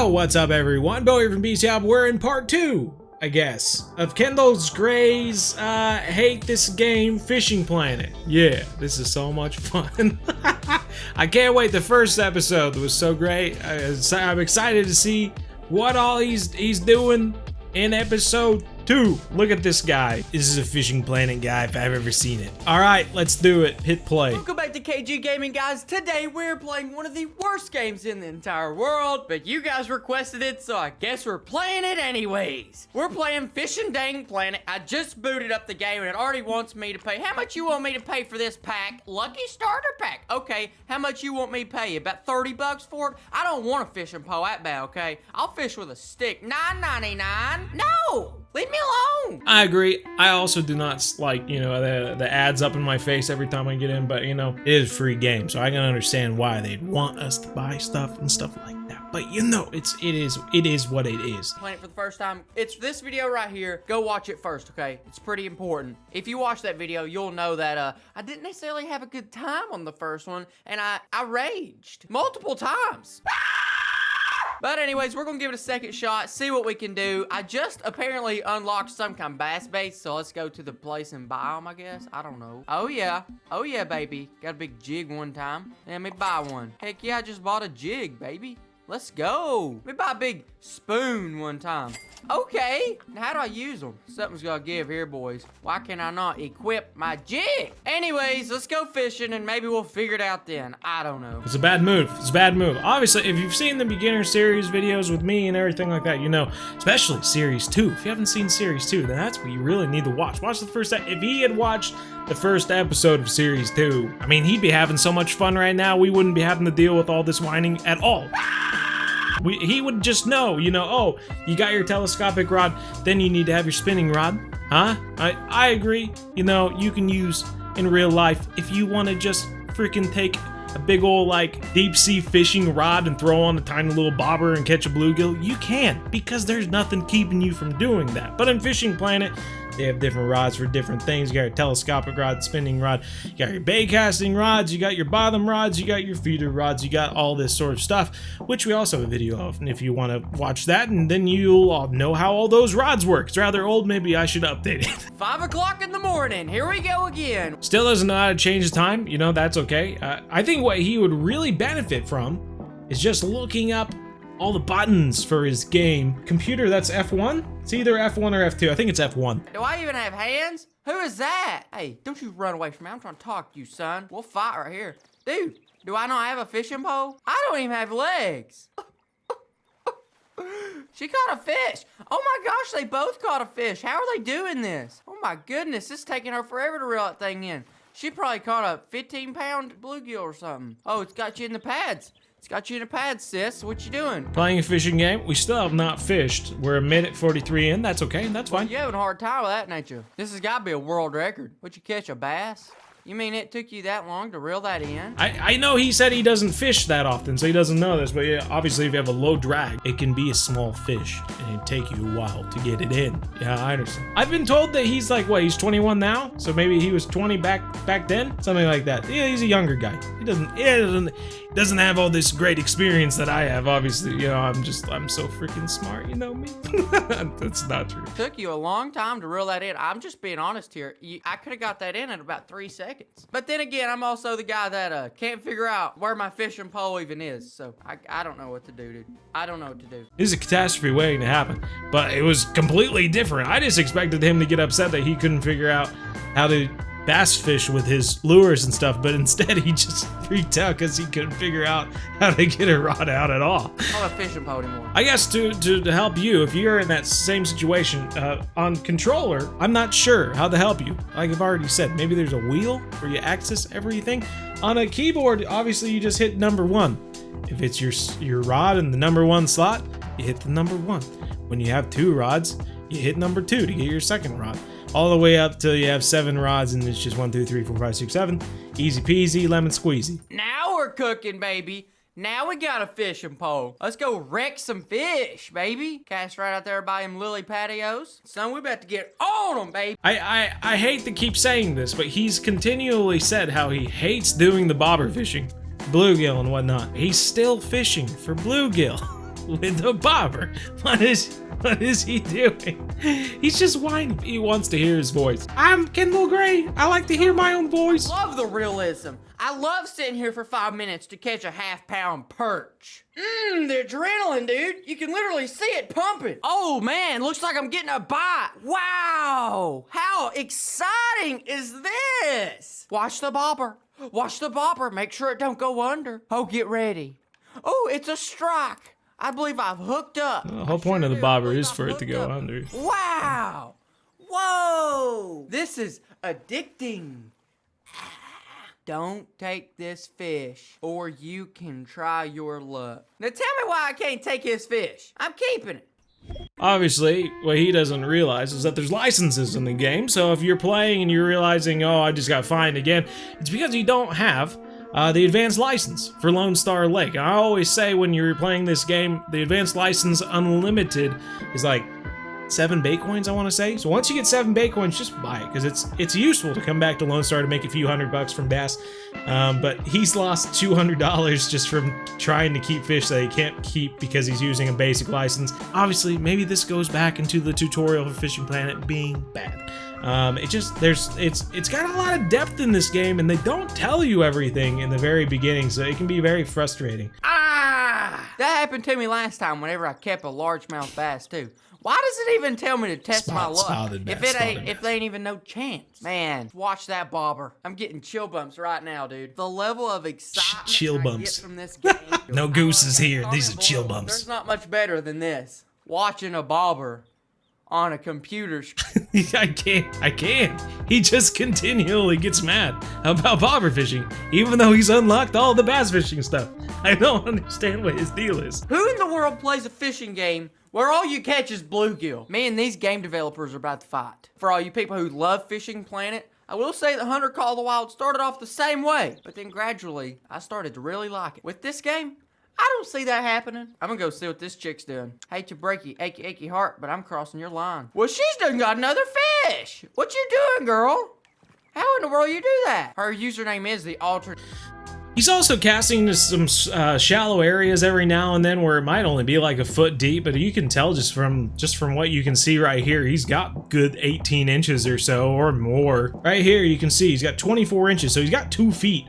Yo, what's up everyone? Bo here from PC Specs. We're in part 2, I guess, of Kendall Grey's hate this game fishing planet. Yeah, this is so much fun. I can't wait. The first episode was so great. I'm excited to see what all he's doing in episode 2. Look at this guy. This is a fishing planet guy if I've ever seen it. All right, let's do it. Hit play. Welcome back to KG Gaming, guys. Today we're playing one of the worst games in the entire world, but you guys requested it, so I guess we're playing it anyways. We're playing Fishing Dang Planet. I just booted up the game and it already wants me to pay. How much you want me to pay for this pack? Lucky Starter Pack. Okay, how much you want me to pay? About 30 bucks for it? I don't want a fishing pole that bad, okay? I'll fish with a stick. $9.99. No! Leave me alone! I agree. I also do not like, you know, the ads up in my face every time I get in, but you know, it is a free game, so I can understand why they'd want us to buy stuff and stuff like that. But you know, it is what it is. Playing it for the first time. It's this video right here. Go watch it first, okay? It's pretty important. If you watch that video, you'll know that I didn't necessarily have a good time on the first one, and I raged multiple times. But anyways, we're gonna give it a second shot, see what we can do. I just apparently unlocked some kind of bass bait, so let's go to the place and buy them, I guess. I don't know. Oh yeah, baby. Got a big jig one time. Let me buy one. Heck yeah, I just bought a jig, baby. Let's go. Let me buy a big spoon one time. Okay, now how do I use them? Something's gotta give here, boys. Why can I not equip my jig? Anyways, let's go fishing and maybe we'll figure it out then. I don't know. It's a bad move. It's a bad move. Obviously, if you've seen the beginner series videos with me and everything like that, you know, especially series 2. If you haven't seen series 2, then that's what you really need to watch. Watch the first. If he had watched the first episode of series 2, I mean, he'd be having so much fun right now. We wouldn't be having to deal with all this whining at all. He would just know, you know, oh, you got your telescopic rod, then you need to have your spinning rod. Huh? I agree. You know, you can use in real life if you want to just freaking take a big old like deep sea fishing rod and throw on a tiny little bobber and catch a bluegill. You can, because there's nothing keeping you from doing that. But in Fishing Planet, they have different rods for different things. You got your telescopic rod, spinning rod, you got your bait casting rods, you got your bottom rods, you got your feeder rods, you got all this sort of stuff, which we also have a video of. And if you want to watch that, and then you'll all know how all those rods work. It's rather old, maybe I should update it. 5 o'clock in the morning, here we go again. Still doesn't know how to change the time, you know, that's okay. I think what he would really benefit from is just looking up all the buttons for his game. Computer, that's F1? It's either F1 or F2. I think it's F1. Do I even have hands? Who is that? Hey, don't you run away from me. I'm trying to talk to you, son. We'll fight right here. Dude, do I not have a fishing pole? I don't even have legs. She caught a fish. Oh my gosh, they both caught a fish. How are they doing this? Oh my goodness, it's taking her forever to reel that thing in. She probably caught a 15-pound bluegill or something. Oh, it's got you in the pads. It's got you in a pad, sis. What you doing? Playing a fishing game. We still have not fished. We're a minute 43 in. That's okay. That's fine. You having a hard time with that, ain't you? This has got to be a world record. Would you catch a bass? You mean it took you that long to reel that in? I know he said he doesn't fish that often, so he doesn't know this, but yeah, obviously if you have a low drag, it can be a small fish, and it'd take you a while to get it in. Yeah, I understand. I've been told that he's like, what, he's 21 now? So maybe he was 20 back then? Something like that. Yeah, he's a younger guy. He doesn't have all this great experience that I have, obviously. You know, I'm so freaking smart, you know me? That's not true. It took you a long time to reel that in. I'm just being honest here. I could have got that in about 3 seconds. But then again, I'm also the guy that can't figure out where my fishing pole even is. So I don't know what to do, dude. I don't know what to do. This is a catastrophe waiting to happen. But it was completely different. I just expected him to get upset that he couldn't figure out how to bass fish with his lures and stuff, but instead he just freaked out because he couldn't figure out how to get a rod out at all. I don't have a fishing pole anymore. I guess to help you, if you're in that same situation, on controller, I'm not sure how to help you. Like I've already said, maybe there's a wheel where you access everything. On a keyboard, obviously you just hit number 1. If it's your rod in the number 1 slot, you hit the number 1. When you have 2 rods, you hit number 2 to get your second rod. All the way up till you have 7 rods, and it's just 1, 2, 3, 4, 5, 6, 7. Easy peasy, lemon squeezy. Now we're cooking, baby. Now we got a fishing pole. Let's go wreck some fish, baby. Cast right out there by them lily patios. Son, we about to get on them, baby. I hate to keep saying this, but he's continually said how he hates doing the bobber fishing, bluegill and whatnot. He's still fishing for bluegill. with the bobber. What is he doing? He's just whining. He wants to hear his voice. I'm Kendall Grey. I like to hear my own voice. Love the realism. I love sitting here for 5 minutes to catch a half-pound perch. The adrenaline, dude. You can literally see it pumping. Oh, man, looks like I'm getting a bite. Wow, how exciting is this? Watch the bobber. Watch the bobber. Make sure it don't go under. Oh, get ready. Oh, it's a strike. I believe I've hooked up. The whole point of the bobber is for it to go under. Wow. Whoa. This is addicting. Don't take this fish, or you can try your luck. Now tell me why I can't take his fish. I'm keeping it. Obviously, what he doesn't realize is that there's licenses in the game, so if you're playing and you're realizing, oh, I just got fined again, it's because you don't have the advanced license for Lone Star Lake. And I always say when you're playing this game, the advanced license unlimited is like 7 bait coins, I want to say. So once you get 7 bait coins, just buy it, because it's useful to come back to Lone Star to make a few $100 from bass. But he's lost $200 just from trying to keep fish that he can't keep because he's using a basic license. Obviously, maybe this goes back into the tutorial for Fishing Planet being bad. It's got a lot of depth in this game, and they don't tell you everything in the very beginning, so it can be very frustrating. That happened to me last time whenever I kept a largemouth bass too. Why does it even tell me to test my luck if they ain't even no chance? Man, watch that bobber. I'm getting chill bumps right now, dude. The level of excitement chill I bumps get from this game. No gooses here. These are chill bumps. There's not much better than this. Watching a bobber on a computer screen. I can't. He just continually gets mad about bobber fishing, even though he's unlocked all the bass fishing stuff. I don't understand what his deal is. Who in the world plays a fishing game where all you catch is bluegill? Me and these game developers are about to fight. For all you people who love Fishing Planet, I will say that Hunter Call of the Wild started off the same way, but then gradually I started to really like it. With this game, I don't see that happening. I'm gonna go see what this chick's doing. Hate to break you, achy heart, but I'm crossing your line. Well, she's done got another fish. What you doing, girl? How in the world you do that? Her username is the Altered. He's also casting into some shallow areas every now and then where it might only be like a foot deep, but you can tell just from what you can see right here, he's got good 18 inches or so or more. Right here you can see he's got 24 inches, so he's got 2 feet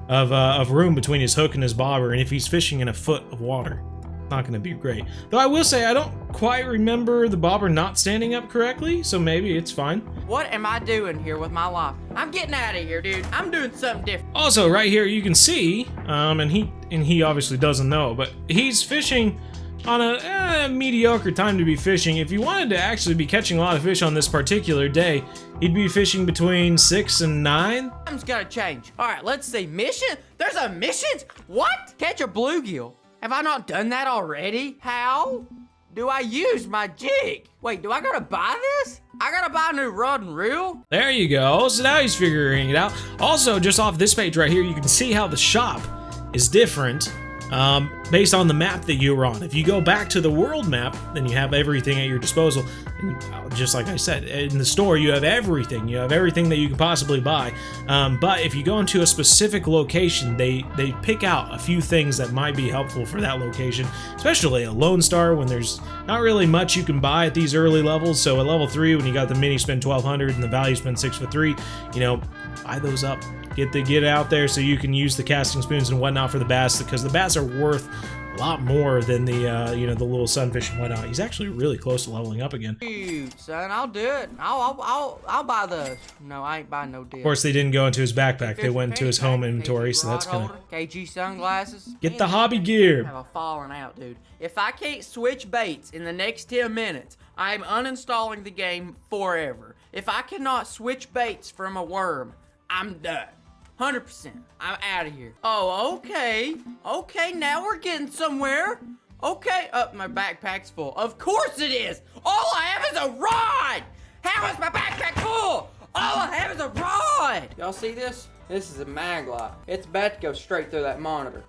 of room between his hook and his bobber, and if he's fishing in a foot of water, it's not going to be great. Though I will say I don't quite remember the bobber not standing up correctly, so maybe it's fine. What am I doing here with my life? I'm getting out of here, dude. I'm doing something different. Also, right here you can see, and he obviously doesn't know, but he's fishing on a mediocre time to be fishing. If you wanted to actually be catching a lot of fish on this particular day, he'd be fishing between 6 and 9. Time's gotta change. All right, let's see. Mission? There's a mission? What? Catch a bluegill. Have I not done that already? How do I use my jig? Wait, do I gotta buy this? I gotta buy a new rod and reel? There you go. So now he's figuring it out. Also, just off this page right here, you can see how the shop is different based on the map that you were on. If you go back to the world map, then you have everything at your disposal. And just like I said, in the store, you have everything. You have everything that you can possibly buy. But if you go into a specific location, they pick out a few things that might be helpful for that location, especially a Lone Star when there's not really much you can buy at these early levels. So at level 3, when you got the mini spend 1200 and the value spend 6 for 3, you know, buy those up. Get out there so you can use the casting spoons and whatnot for the bass, because the bass are worth a lot more than the the little sunfish and whatnot. He's actually really close to leveling up again. Dude, son, I'll do it. I'll buy those. No, I ain't buying no deal. Of course, they didn't go into his backpack. They went into his home inventory, so that's gonna KG sunglasses. Get the hobby gear. Have a falling out, dude. If I can't switch baits in the next 10 minutes, I'm uninstalling the game forever. If I cannot switch baits from a worm, I'm done. 100%. I'm out of here. Oh, okay. Okay, now we're getting somewhere. Okay, my backpack's full. Of course it is. All I have is a rod. How is my backpack full? All I have is a rod. Y'all see this? This is a mag lock. It's about to go straight through that monitor.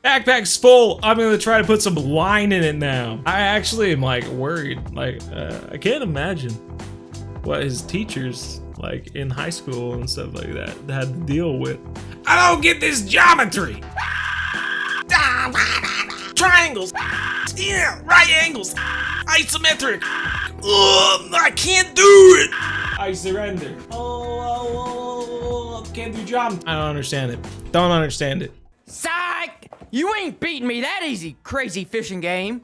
Backpack's full. I'm gonna try to put some line in it now. I actually am like worried. Like, I can't imagine what his teachers like in high school and stuff like that had to deal with. I don't get this geometry. triangles. Yeah, right angles. Isometric. I can't do it. I surrender. Can't do jump. I don't understand it. Don't understand it. Psych! You ain't beating me that easy, crazy fishing game.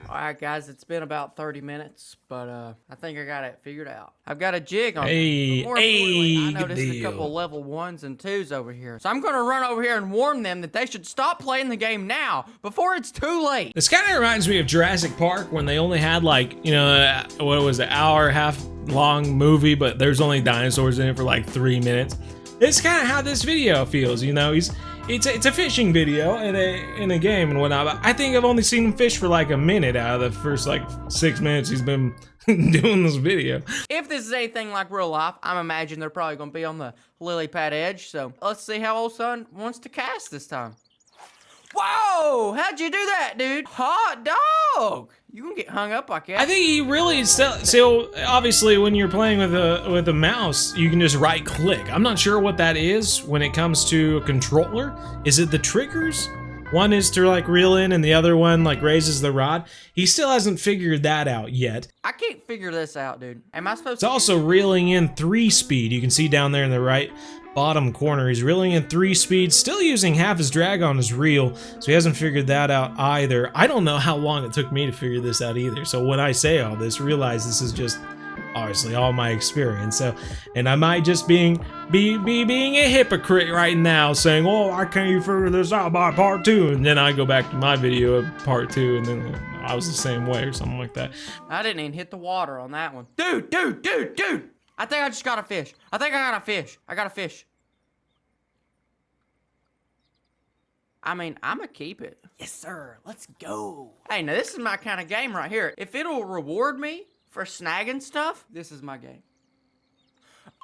Alright guys, it's been about 30 minutes, but I think I got it figured out. I've got a jig on. Hey, More importantly, I good noticed a deal. couple level 1s and 2s over here. So I'm gonna run over here and warn them that they should stop playing the game now, before it's too late. This kind of reminds me of Jurassic Park when they only had like, you know, what was it, hour, half long movie, but there's only dinosaurs in it for like 3 minutes. It's kind of how this video feels, you know. It's a fishing video in a game and whatnot. But I think I've only seen him fish for like a minute out of the first like 6 minutes he's been doing this video. If this is anything like real life, I'm imagining they're probably gonna be on the lily pad edge. So let's see how old son wants to cast this time. Whoa! How'd you do that, dude? Hot dog! You can get hung up like that. I think he really so obviously when you're playing with a mouse, you can just right click. I'm not sure what that is when it comes to a controller. Is it the triggers? One is to like reel in and the other one like raises the rod. He still hasn't figured that out yet. I can't figure this out, dude. Am I supposed It's to? also reeling in 3-speed. You can see down there in the right bottom corner, he's reeling in 3 speeds, still using half his drag on his reel, so he hasn't figured that out either. I don't know how long it took me to figure this out either, so when I say all this, realize this is just obviously all my experience. So, and I might just be being a hypocrite right now, saying, oh, I can't figure this out by part 2, and then I go back to my video of part 2, and then I was the same way or something like that. I didn't even hit the water on that one. Dude! I think I just got a fish. I think I got a fish. I got a fish. I mean, I'ma keep it. Yes, sir. Let's go. Hey, now this is my kind of game right here. If it'll reward me for snagging stuff, this is my game.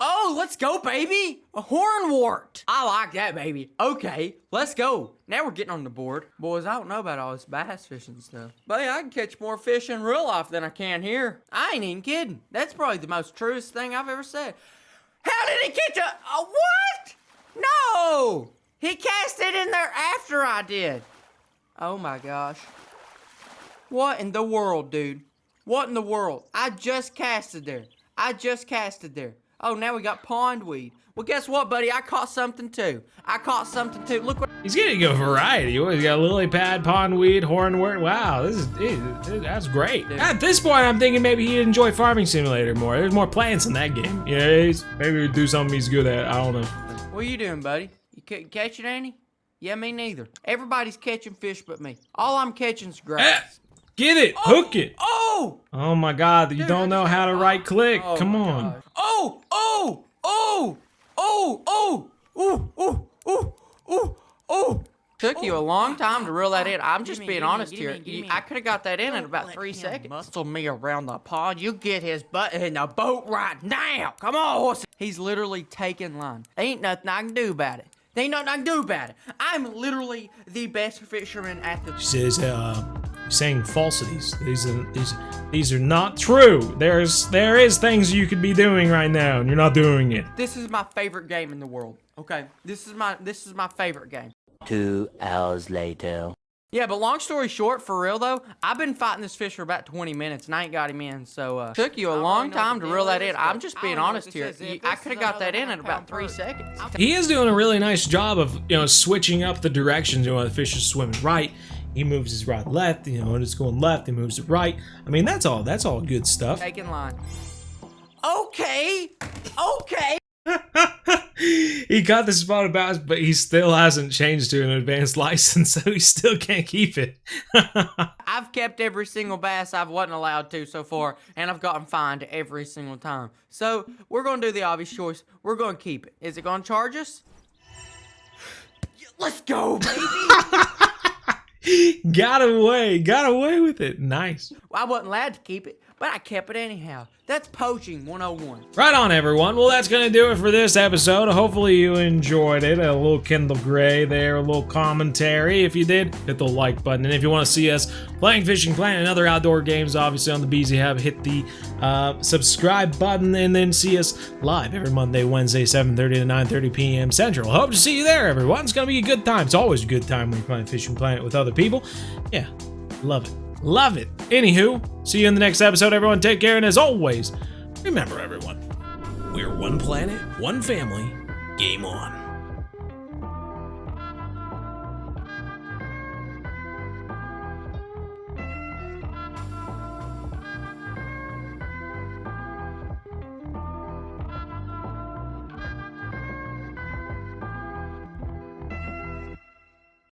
Oh, let's go, baby! A hornwort! I like that, baby. Okay, let's go. Now we're getting on the board. Boys, I don't know about all this bass fishing stuff, but yeah, I can catch more fish in real life than I can here. I ain't even kidding. That's probably the most truest thing I've ever said. How did he catch a what? No! He cast it in there after I did. Oh my gosh. What in the world, dude? What in the world? I just casted there. Oh, now we got pondweed. Well, guess what, buddy? I caught something too. Look what. He's getting a variety. He's got lily pad, pondweed, hornwort. Wow, that's great. Dude. At this point, I'm thinking maybe he'd enjoy Farming Simulator more. There's more plants in that game. Yeah, maybe he'd do something he's good at. I don't know. What you doing, buddy? You catching any? Yeah, me neither. Everybody's catching fish but me. All I'm catching's grass. Get it! Hook it! Oh! Oh my God! You don't know how to right click. Oh Come my on. gosh. Oh! Oh! Oh! Oh! Oh! Ooh! Ooh! Ooh! Ooh! Ooh! Took you a long time to reel that in. I'm just being honest here. I could have got that in about 3 seconds. Muscle me around the pond. You get his butt in the boat right now. Come on, horse. He's literally taking line. Ain't nothing I can do about it. There ain't nothing I can do about it. I'm literally the best fisherman at the. She says, saying falsities. These are not true. There is things you could be doing right now, and you're not doing it. This is my favorite game in the world. Okay, this is my favorite game. 2 hours later. Yeah, but long story short, for real though, I've been fighting this fish for about 20 minutes and I ain't got him in, so took you a long time to reel that in. I'm just being honest here. I could have got that in about 3 seconds. He is doing a really nice job of, you know, switching up the directions. You know, the fish is swimming right, he moves his rod left, you know, and it's going left, he moves it right. I mean, that's all good stuff. Taking line. Okay. He got the spotted bass, but he still hasn't changed to an advanced license, so he still can't keep it. I've kept every single bass I wasn't allowed to so far, and I've gotten fined every single time. So, we're going to do the obvious choice. We're going to keep it. Is it going to charge us? Let's go, baby! Got away with it. Nice. Well, I wasn't allowed to keep it, but I kept it anyhow. That's poaching 101. Right on, everyone. Well, that's going to do it for this episode. Hopefully you enjoyed it. A little Kendall Grey there, a little commentary. If you did, hit the like button. And if you want to see us playing Fishing Planet and other outdoor games, obviously on the BZ Hub, hit the subscribe button and then see us live every Monday, Wednesday, 7:30 to 9:30 p.m. Central. Hope to see you there, everyone. It's going to be a good time. It's always a good time when you're playing Fishing Planet with other people. Yeah, love it. Love it. Anywho, see you in the next episode, everyone. Take care, and as always, remember, everyone, we're one planet, one family. Game on.